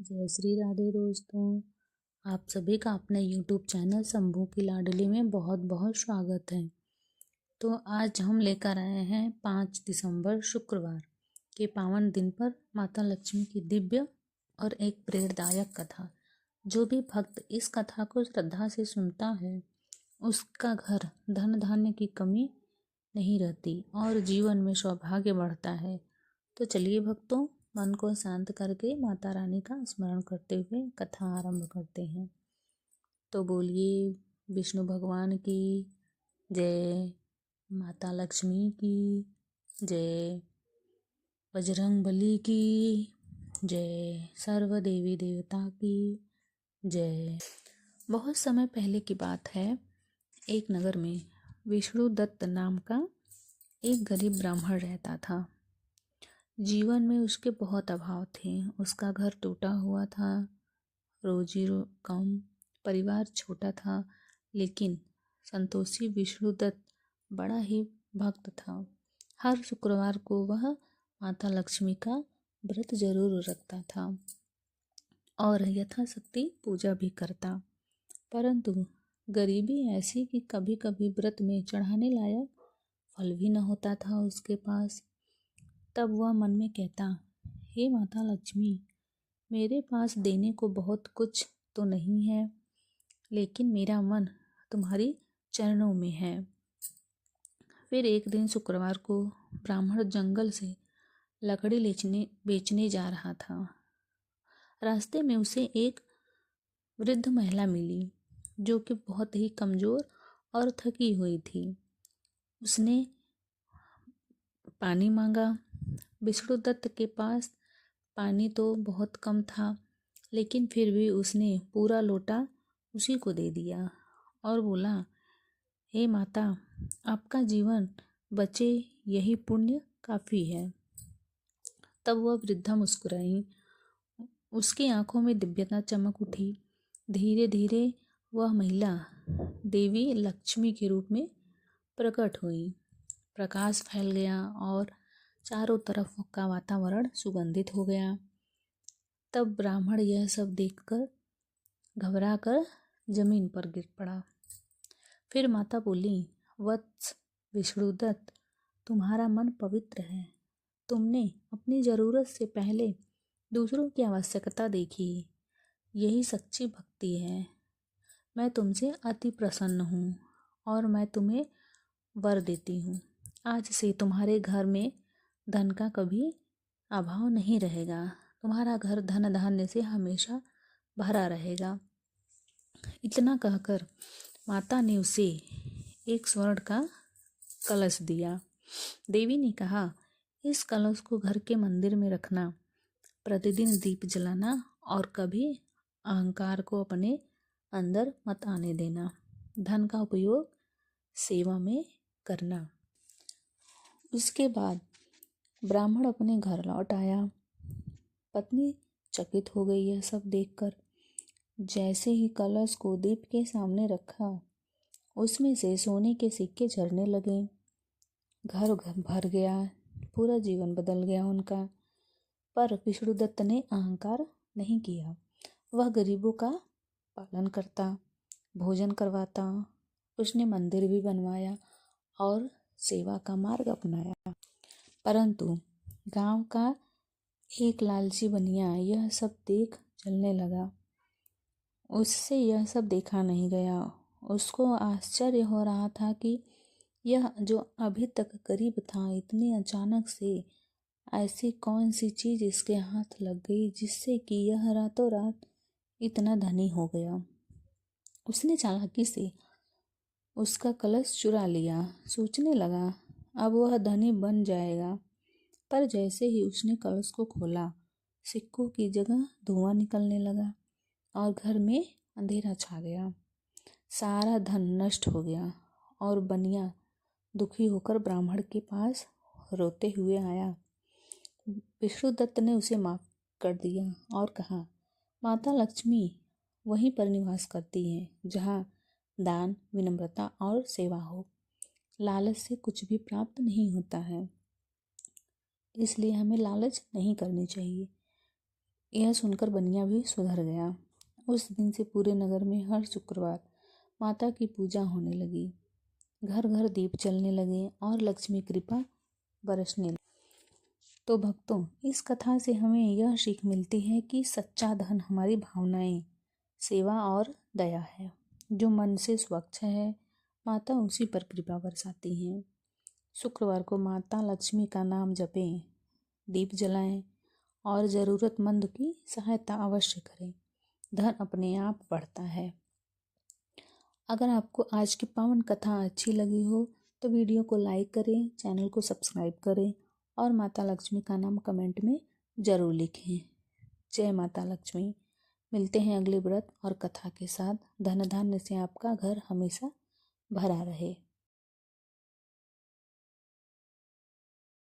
जय श्री राधे दोस्तों। आप सभी का अपने YouTube चैनल शंभू की लाडली में बहुत बहुत स्वागत है। तो आज हम लेकर आए हैं 5 दिसंबर शुक्रवार के पावन दिन पर माता लक्ष्मी की दिव्य और एक प्रेरणादायक कथा। जो भी भक्त इस कथा को श्रद्धा से सुनता है उसका घर धन धान्य की कमी नहीं रहती और जीवन में सौभाग्य बढ़ता है। तो चलिए भक्तों, मन को शांत करके माता रानी का स्मरण करते हुए कथा आरंभ करते हैं। तो बोलिए विष्णु भगवान की जय, माता लक्ष्मी की जय, बजरंग बली की जय, सर्व देवी देवता की जय। बहुत समय पहले की बात है। एक नगर में विष्णु दत्त नाम का एक गरीब ब्राह्मण रहता था। जीवन में उसके बहुत अभाव थे। उसका घर टूटा हुआ था, रोजी कम, परिवार छोटा था, लेकिन संतोषी विष्णुदत्त बड़ा ही भक्त था। हर शुक्रवार को वह माता लक्ष्मी का व्रत जरूर रखता था और यथाशक्ति पूजा भी करता। परंतु गरीबी ऐसी कि कभी कभी व्रत में चढ़ाने लायक फल भी न होता था उसके पास। तब वह मन में कहता, हे माता लक्ष्मी, मेरे पास देने को बहुत कुछ तो नहीं है, लेकिन मेरा मन तुम्हारी चरणों में है। फिर एक दिन शुक्रवार को ब्राह्मण जंगल से लकड़ी बेचने जा रहा था। रास्ते में उसे एक वृद्ध महिला मिली जो कि बहुत ही कमजोर और थकी हुई थी। उसने पानी मांगा। विष्णुदत्त के पास पानी तो बहुत कम था, लेकिन फिर भी उसने पूरा लोटा उसी को दे दिया और बोला, हे माता, आपका जीवन बचे यही पुण्य काफ़ी है। तब वह वृद्धा मुस्कुराई। उसकी आंखों में दिव्यता चमक उठी। धीरे धीरे वह महिला देवी लक्ष्मी के रूप में प्रकट हुई। प्रकाश फैल गया और चारों तरफ का वातावरण सुगंधित हो गया। तब ब्राह्मण यह सब देखकर घबराकर जमीन पर गिर पड़ा। फिर माता बोली, वत्स विष्णुदत्त, तुम्हारा मन पवित्र है। तुमने अपनी जरूरत से पहले दूसरों की आवश्यकता देखी। यही सच्ची भक्ति है। मैं तुमसे अति प्रसन्न हूँ और मैं तुम्हें वर देती हूँ। आज से तुम्हारे घर में धन का कभी अभाव नहीं रहेगा। तुम्हारा घर धन धान्य से हमेशा भरा रहेगा। इतना कहकर माता ने उसे एक स्वर्ण का कलश दिया। देवी ने कहा, इस कलश को घर के मंदिर में रखना, प्रतिदिन दीप जलाना और कभी अहंकार को अपने अंदर मत आने देना। धन का उपयोग सेवा में करना। उसके बाद ब्राह्मण अपने घर लौट आया। पत्नी चकित हो गई यह सब देखकर। जैसे ही कलश को दीप के सामने रखा, उसमें से सोने के सिक्के झरने लगे। घर भर गया। पूरा जीवन बदल गया उनका। पर विष्णुदत्त ने अहंकार नहीं किया। वह गरीबों का पालन करता, भोजन करवाता। उसने मंदिर भी बनवाया और सेवा का मार्ग अपनाया। परंतु गांव का एक लालची बनिया यह सब देख जलने लगा। उससे यह सब देखा नहीं गया। उसको आश्चर्य हो रहा था कि यह जो अभी तक गरीब था, इतनी अचानक से ऐसी कौन सी चीज इसके हाथ लग गई जिससे कि यह रातों रात इतना धनी हो गया। उसने चालाकी से उसका कलश चुरा लिया। सोचने लगा अब वह धनी बन जाएगा। पर जैसे ही उसने कलश को खोला, सिक्कों की जगह धुआं निकलने लगा और घर में अंधेरा छा गया। सारा धन नष्ट हो गया और बनिया दुखी होकर ब्राह्मण के पास रोते हुए आया। विष्णुदत्त ने उसे माफ कर दिया और कहा, माता लक्ष्मी वहीं पर निवास करती हैं जहाँ दान, विनम्रता और सेवा हो। लालच से कुछ भी प्राप्त नहीं होता है, इसलिए हमें लालच नहीं करनी चाहिए। यह सुनकर बनिया भी सुधर गया। उस दिन से पूरे नगर में हर शुक्रवार माता की पूजा होने लगी। घर घर दीप जलने लगे और लक्ष्मी कृपा बरसने लगी। तो भक्तों, इस कथा से हमें यह सीख मिलती है कि सच्चा धन हमारी भावनाएं, सेवा और दया है। जो मन से स्वच्छ है, माता उसी पर कृपा बरसाती हैं। शुक्रवार को माता लक्ष्मी का नाम जपें, दीप जलाएं और ज़रूरतमंद की सहायता अवश्य करें। धन अपने आप बढ़ता है। अगर आपको आज की पावन कथा अच्छी लगी हो तो वीडियो को लाइक करें, चैनल को सब्सक्राइब करें और माता लक्ष्मी का नाम कमेंट में ज़रूर लिखें। जय माता लक्ष्मी। मिलते हैं अगले व्रत और कथा के साथ। धन धान्य से आपका घर हमेशा भरा रहे।